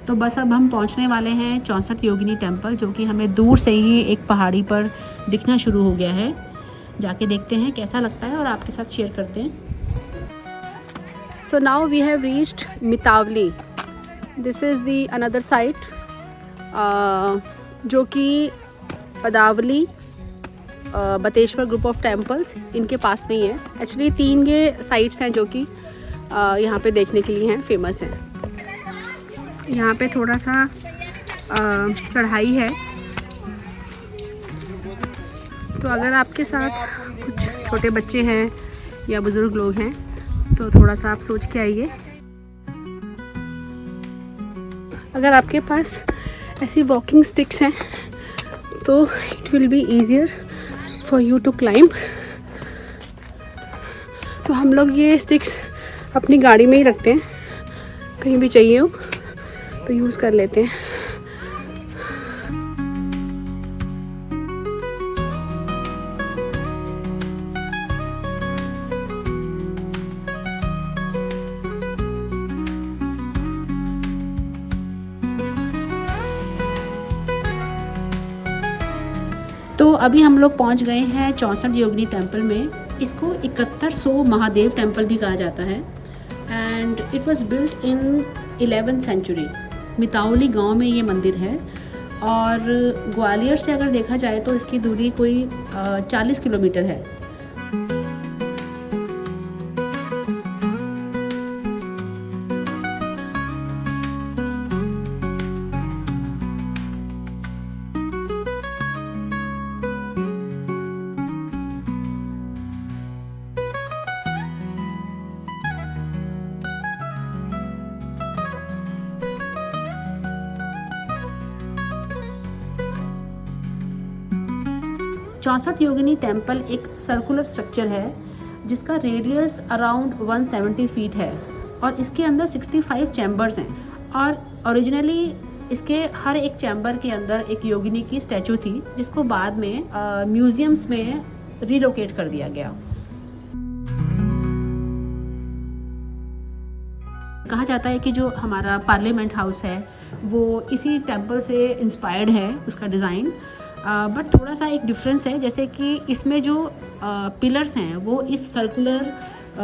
तो बस अब हम पहुंचने वाले हैं 64 योगिनी टेम्पल, जो कि हमें दूर से ही एक पहाड़ी पर दिखना शुरू हो गया है। जाके देखते हैं कैसा लगता है और आपके साथ शेयर करते हैं। So now we have reached Mitawali. This is the another site जो कि पदावली बतेश्वर ग्रुप ऑफ टेम्पल्स इनके पास में ही है। एक्चुअली 3 ये साइट्स हैं जो कि यहाँ पे देखने के लिए हैं, फेमस हैं। यहाँ पे थोड़ा सा चढ़ाई है, तो अगर आपके साथ कुछ छोटे बच्चे हैं या बुज़ुर्ग लोग हैं तो थोड़ा सा आप सोच के आइए। अगर आपके पास ऐसी वॉकिंग स्टिक्स हैं तो it will be easier for you to climb. तो हम लोग ये स्टिक्स अपनी गाड़ी में ही रखते हैं, कहीं भी चाहिए हो तो यूज़ कर लेते हैं। तो अभी हम लोग पहुंच गए हैं 64 योगिनी टेम्पल में। इसको 7100 महादेव टेम्पल भी कहा जाता है and it was built in 11th century. Mitawali गांव में ये मंदिर है और ग्वालियर से अगर देखा जाए तो इसकी दूरी कोई 40 किलोमीटर है। चौसठ योगिनी टेम्पल एक सर्कुलर स्ट्रक्चर है जिसका रेडियस अराउंड 170 फीट है और इसके अंदर 65 चैम्बर्स हैं। और ओरिजिनली इसके हर एक चैम्बर के अंदर एक योगिनी की स्टैचू थी, जिसको बाद में म्यूजियम्स में रिलोकेट कर दिया गया। कहा जाता है कि जो हमारा पार्लियामेंट हाउस है वो इसी टेम्पल से इंस्पायर्ड है, उसका डिज़ाइन। बट थोड़ा सा एक डिफरेंस है, जैसे कि इसमें जो पिलर्स हैं वो इस सर्कुलर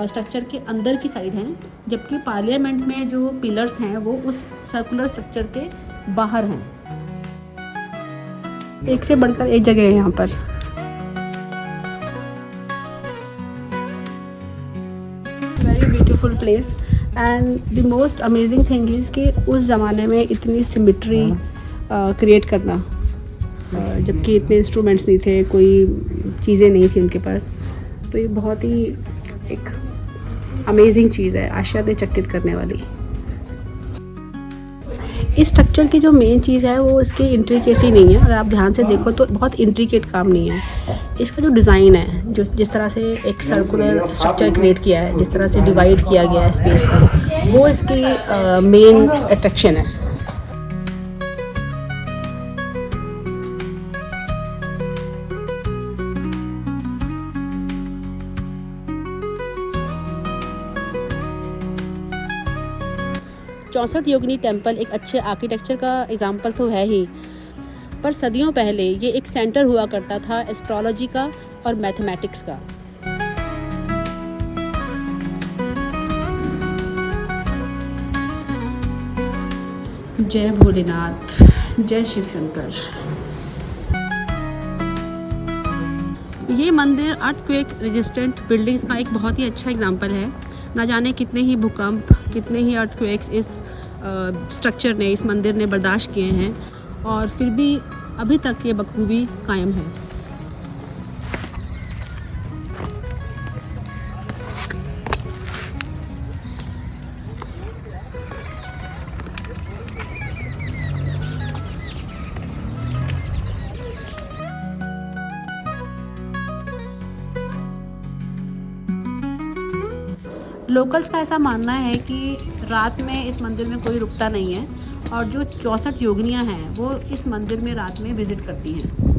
स्ट्रक्चर के अंदर की साइड हैं, जबकि पार्लियामेंट में जो पिलर्स हैं वो उस सर्कुलर स्ट्रक्चर के बाहर हैं। एक से बढ़कर एक जगह है यहाँ पर। Very beautiful place and the most amazing thing is कि उस ज़माने में इतनी सिमेट्री क्रिएट करना, जबकि इतने इंस्ट्रूमेंट्स नहीं थे, कोई चीज़ें नहीं थी उनके पास। तो ये बहुत ही एक अमेजिंग चीज़ है, आश्चर्यचकित करने वाली। इस स्ट्रक्चर की जो मेन चीज़ है वो इसकी इंट्रिकेसी नहीं है। अगर आप ध्यान से देखो तो बहुत इंट्रिकेट काम नहीं है। इसका जो डिज़ाइन है, जो जिस तरह से एक सर्कुलर स्ट्रक्चर क्रिएट किया है, जिस तरह से डिवाइड किया गया है स्पेस को, वो इसकी मेन अट्रैक्शन है। चौसठ योगिनी टेम्पल एक अच्छे आर्किटेक्चर का एग्जाम्पल तो है ही, पर सदियों पहले ये एक सेंटर हुआ करता था एस्ट्रोलॉजी का और मैथमेटिक्स का। जय भोलेनाथ, जय शिव शंकर। ये मंदिर अर्थक्वेक रेजिस्टेंट बिल्डिंग्स का एक बहुत ही अच्छा एग्जाम्पल है। ना जाने कितने ही भूकंप, कितने ही अर्थक्वेक्स इस स्ट्रक्चर ने, इस मंदिर ने बर्दाश्त किए हैं और फिर भी अभी तक ये बखूबी कायम है। लोकल्स का ऐसा मानना है कि रात में इस मंदिर में कोई रुकता नहीं है और जो 64 योगिनियाँ हैं वो इस मंदिर में रात में विज़िट करती हैं।